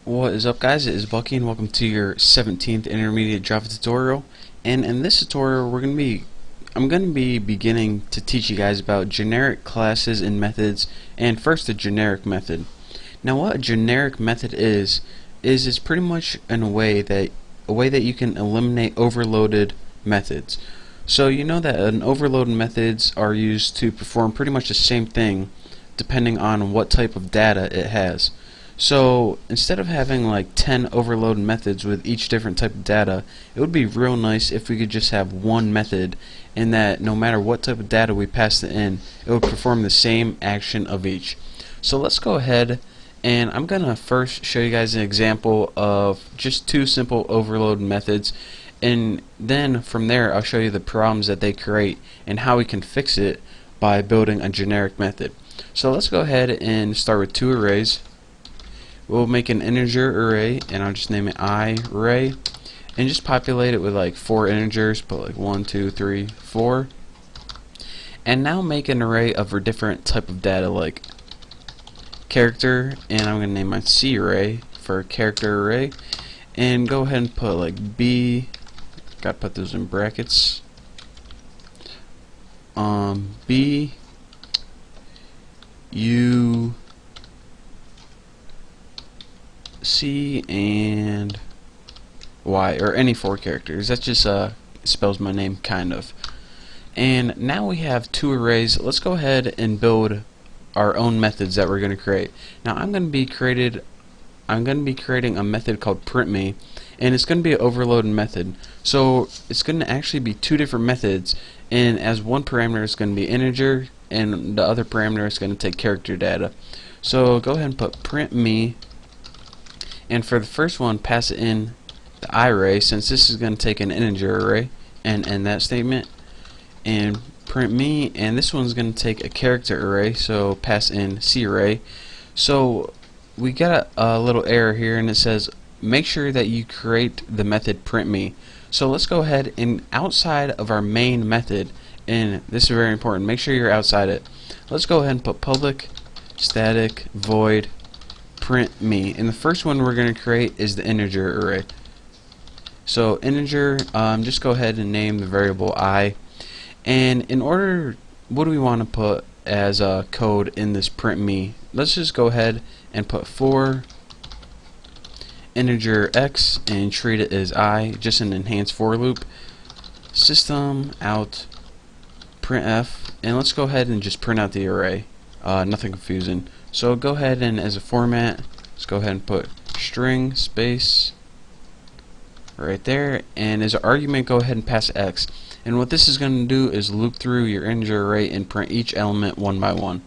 What is up, guys? It is Bucky and welcome to your 17th intermediate Java tutorial. And in this tutorial I'm going to be beginning to teach you guys about generic classes and methods, and first a generic method. Now what a generic method is it's pretty much a way that you can eliminate overloaded methods. So you know that overloaded methods are used to perform pretty much the same thing depending on what type of data it has. So instead of having like 10 overloaded methods with each different type of data, it would be real nice if we could just have one method, and that no matter what type of data we pass it in, it would perform the same action of each. So let's go ahead, and I'm gonna first show you guys an example of just two simple overload methods, and then from there I'll show you the problems that they create and how we can fix it by building a generic method. So let's go ahead and start with two arrays. We'll make an integer array, and I'll just name it I array, and just populate it with like 4 integers, put like 1, 2, 3, 4, and now make an array of a different type of data like character, and I'm going to name my C array for character array, and go ahead and put like B, gotta put those in brackets, B, U, C, and Y, or any 4 characters. That just spells my name, kind of. And now we have two arrays. Let's go ahead and build our own methods that we're going to create. Now I'm going to be creating a method called printMe, and it's going to be an overloaded method. So it's going to actually be two different methods, and as one parameter is going to be integer, and the other parameter is going to take character data. So go ahead and put printMe. And for the first one, pass it in the I array, since this is going to take an integer array, and end that statement. And print me, and this one's going to take a character array, so pass in C array. So we got a little error here, and it says make sure that you create the method print me. So let's go ahead and outside of our main method, and this is very important, make sure you're outside it. Let's go ahead and put public static void print me, and the first one we're going to create is the integer array. So integer, just go ahead and name the variable I, and in order, what do we want to put as a code in this print me? Let's just go ahead and put for integer x and treat it as I, just an enhanced for loop, system out printf, and let's go ahead and just print out the array, nothing confusing. So go ahead and as a format, let's go ahead and put string space right there, and as an argument go ahead and pass x. And what this is going to do is loop through your integer array and print each element one by one.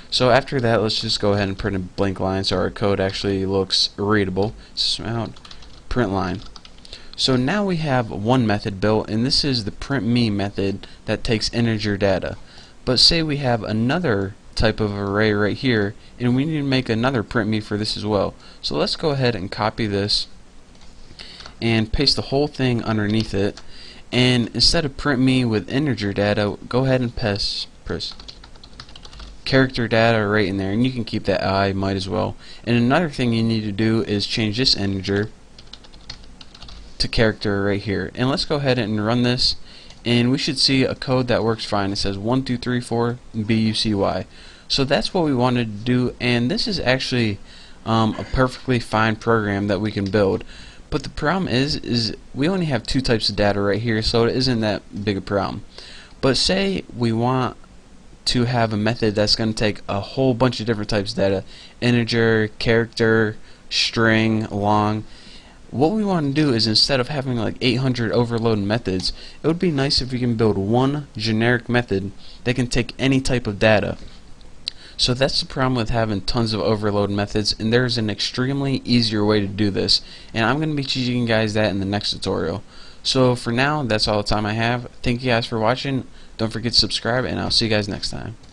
So after that, let's just go ahead and print a blank line so our code actually looks readable. System out print line. So now we have one method built, and this is the print me method that takes integer data. But say we have another type of array right here, and we need to make another print me for this as well. So let's go ahead and copy this and paste the whole thing underneath it, and instead of print me with integer data, go ahead and press character data right in there, and you can keep that I, might as well. And another thing you need to do is change this integer to character right here, and let's go ahead and run this, and we should see a code that works fine. It says 1, 2, 3, 4 BUCY. So that's what we wanted to do, and this is actually a perfectly fine program that we can build. But the problem is we only have two types of data right here, so it isn't that big a problem. But say we want to have a method that's going to take a whole bunch of different types of data, integer, character, string, long. What we want to do is, instead of having like 800 overloaded methods, it would be nice if we can build one generic method that can take any type of data. So that's the problem with having tons of overload methods, and there's an extremely easier way to do this, and I'm going to be teaching you guys that in the next tutorial. So for now, that's all the time I have. Thank you guys for watching. Don't forget to subscribe, and I'll see you guys next time.